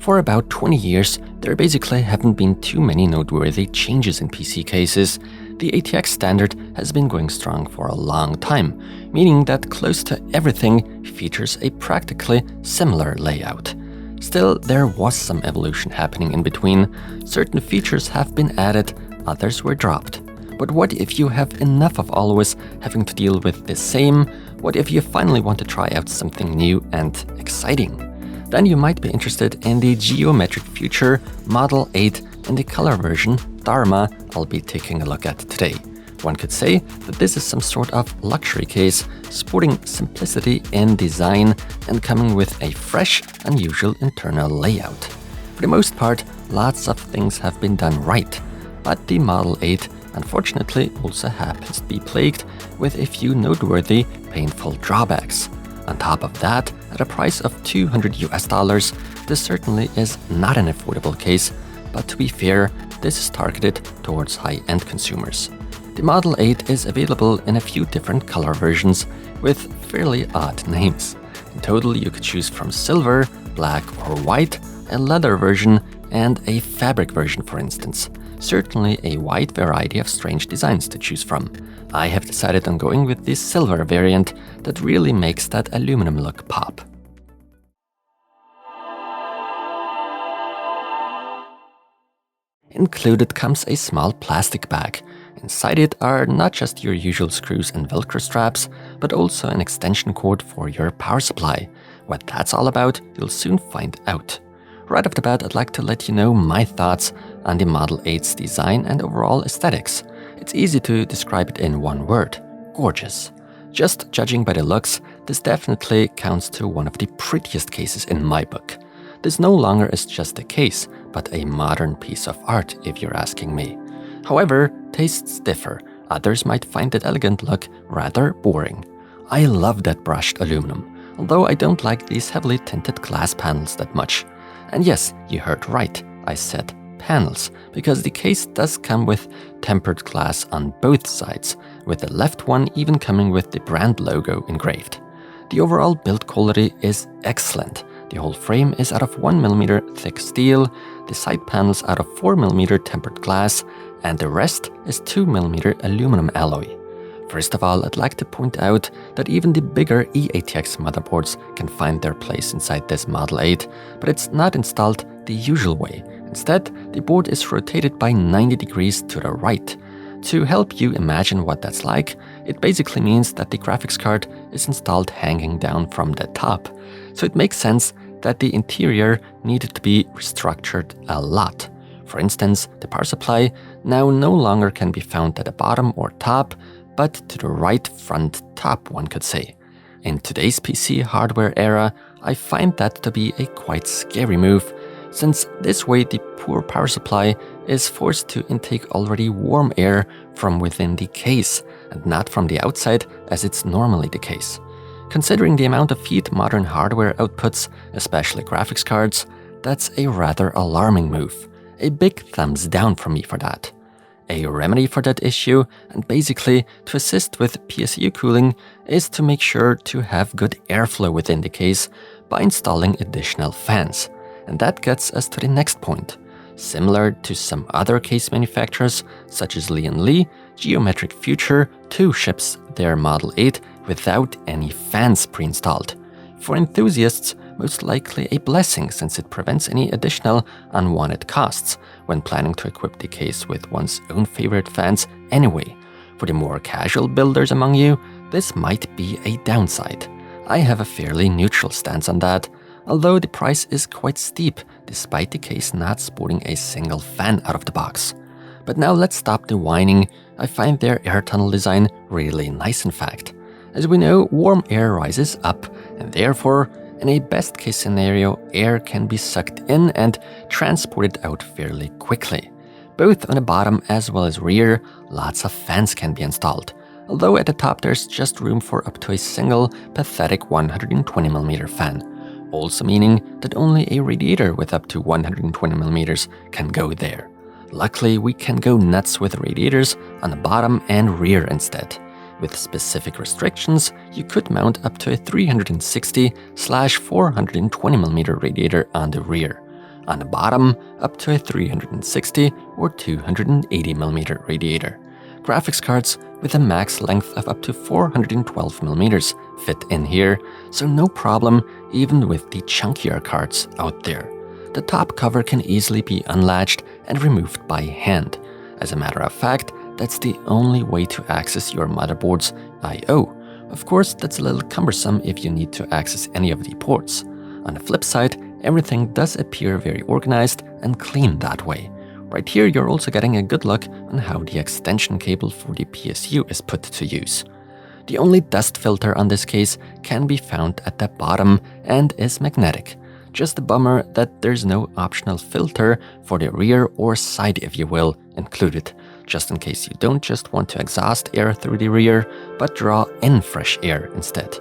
For about 20 years, there basically haven't been too many noteworthy changes in PC cases. The ATX standard has been going strong for a long time, meaning that close to everything features a practically similar layout. Still, there was some evolution happening in between. Certain features have been added, others were dropped. But what if you have enough of always having to deal with the same? What if you finally want to try out something new and exciting? Then you might be interested in the geometric future Model 8 in the color version Dharma I'll be taking a look at today. One could say that this is some sort of luxury case, sporting simplicity in design and coming with a fresh, unusual internal layout. For the most part, lots of things have been done right, but the Model 8 unfortunately also happens to be plagued with a few noteworthy, painful drawbacks. On top of that, at a price of $200, this certainly is not an affordable case, but to be fair, this is targeted towards high-end consumers. The Model 8 is available in a few different color versions with fairly odd names. In total, you could choose from silver, black or white, a leather version, and a fabric version, for instance. Certainly a wide variety of strange designs to choose from. I have decided on going with the silver variant that really makes that aluminum look pop. Included comes a small plastic bag. Inside it are not just your usual screws and Velcro straps, but also an extension cord for your power supply. What that's all about, you'll soon find out. Right off the bat, I'd like to let you know my thoughts on the Model 8's design and overall aesthetics. It's easy to describe it in one word: gorgeous. Just judging by the looks, this definitely counts to one of the prettiest cases in my book. This no longer is just a case, but a modern piece of art, if you're asking me. However, tastes differ. Others might find that elegant look rather boring. I love that brushed aluminum, although I don't like these heavily tinted glass panels that much. And yes, you heard right, I said panels, because the case does come with tempered glass on both sides, with the left one even coming with the brand logo engraved. The overall build quality is excellent. The whole frame is out of 1mm thick steel, the side panels out of 4mm tempered glass, and the rest is 2mm aluminum alloy. First of all, I'd like to point out that even the bigger eATX motherboards can find their place inside this Model 8, but it's not installed the usual way. Instead, the board is rotated by 90 degrees to the right. To help you imagine what that's like, it basically means that the graphics card is installed hanging down from the top. So it makes sense that the interior needed to be restructured a lot. For instance, the power supply now no longer can be found at the bottom or top, but to the right front top, one could say. In today's PC hardware era, I find that to be a quite scary move, since this way the poor power supply is forced to intake already warm air from within the case, and not from the outside as it's normally the case. Considering the amount of heat modern hardware outputs, especially graphics cards, that's a rather alarming move. A big thumbs down from me for that. A remedy for that issue, and basically to assist with PSU cooling, is to make sure to have good airflow within the case by installing additional fans. And that gets us to the next point. Similar to some other case manufacturers, such as Lee, Geometric Future too ships their Model 8 without any fans pre-installed. For enthusiasts, most likely a blessing, since it prevents any additional unwanted costs when planning to equip the case with one's own favorite fans anyway. For the more casual builders among you, this might be a downside. I have a fairly neutral stance on that, although the price is quite steep despite the case not sporting a single fan out of the box. But now let's stop the whining. I find their air tunnel design really nice, in fact. As we know, warm air rises up, and therefore, in a best case scenario, air can be sucked in and transported out fairly quickly. Both on the bottom as well as rear, lots of fans can be installed, although at the top there's just room for up to a single pathetic 120mm fan, also meaning that only a radiator with up to 120mm can go there. Luckily, we can go nuts with radiators on the bottom and rear instead. With specific restrictions, you could mount up to a 360/420mm radiator on the rear. On the bottom, up to a 360 or 280mm radiator. Graphics cards with a max length of up to 412mm fit in here, so no problem even with the chunkier cards out there. The top cover can easily be unlatched and removed by hand. As a matter of fact, that's the only way to access your motherboard's I/O. Of course, that's a little cumbersome if you need to access any of the ports. On the flip side, everything does appear very organized and clean that way. Right here, you're also getting a good look on how the extension cable for the PSU is put to use. The only dust filter on this case can be found at the bottom and is magnetic. Just a bummer that there's no optional filter for the rear or side, if you will, included, just in case you don't just want to exhaust air through the rear, but draw in fresh air instead.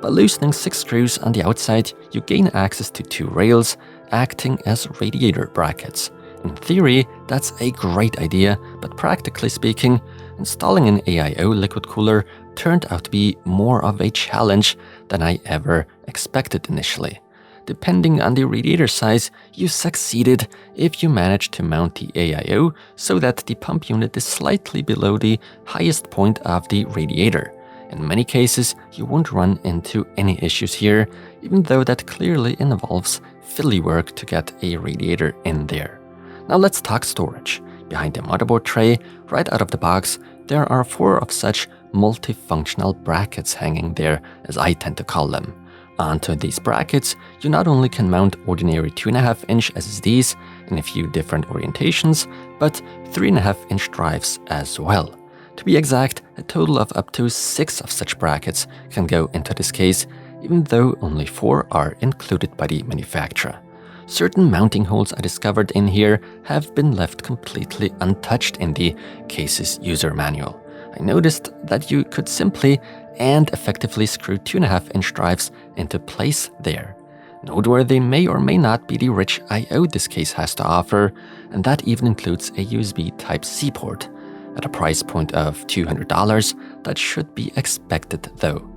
By loosening 6 screws on the outside, you gain access to 2 rails, acting as radiator brackets. In theory, that's a great idea, but practically speaking, installing an AIO liquid cooler turned out to be more of a challenge than I ever expected initially. Depending on the radiator size, you succeeded if you managed to mount the AIO so that the pump unit is slightly below the highest point of the radiator. In many cases, you won't run into any issues here, even though that clearly involves fiddly work to get a radiator in there. Now let's talk storage. Behind the motherboard tray, right out of the box, there are 4 of such multifunctional brackets hanging there, as I tend to call them. Onto these brackets, you not only can mount ordinary 2.5-inch SSDs in a few different orientations, but 3.5-inch drives as well. To be exact, a total of up to 6 of such brackets can go into this case, even though only 4 are included by the manufacturer. Certain mounting holes I discovered in here have been left completely untouched in the case's user manual. I noticed that you could simply and effectively screw 2.5-inch drives into place there. Noteworthy may or may not be the rich I/O this case has to offer, and that even includes a USB Type-C port. At a price point of $200, that should be expected though.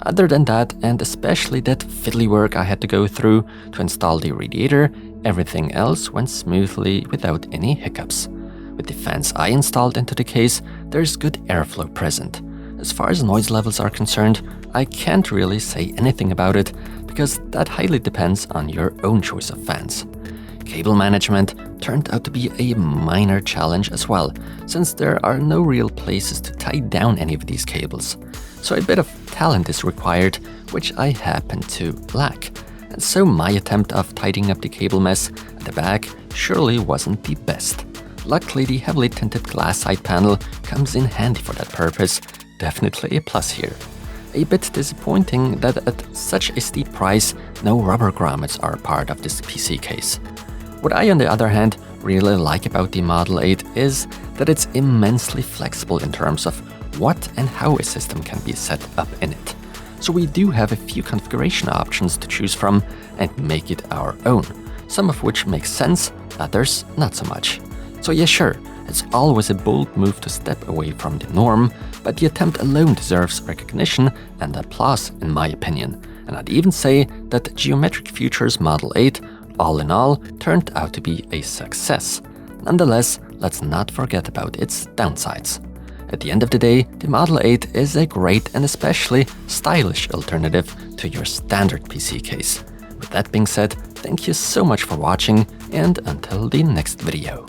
Other than that, and especially that fiddly work I had to go through to install the radiator, everything else went smoothly without any hiccups. With the fans I installed into the case, there's good airflow present. As far as noise levels are concerned, I can't really say anything about it, because that highly depends on your own choice of fans. Cable management turned out to be a minor challenge as well, since there are no real places to tie down any of these cables. So a bit of talent is required, which I happen to lack. And so my attempt of tidying up the cable mess at the back surely wasn't the best. Luckily, the heavily tinted glass side panel comes in handy for that purpose, definitely a plus here. A bit disappointing that at such a steep price, no rubber grommets are part of this PC case. What I, on the other hand, really like about the Model 8 is that it's immensely flexible in terms of what and how a system can be set up in it. So we do have a few configuration options to choose from and make it our own, some of which make sense, others not so much. So yeah, sure, it's always a bold move to step away from the norm, but the attempt alone deserves recognition and applause in my opinion. And I'd even say that Geometric Future's Model 8, all in all, turned out to be a success. Nonetheless, let's not forget about its downsides. At the end of the day, the Model 8 is a great and especially stylish alternative to your standard PC case. With that being said, thank you so much for watching, and until the next video.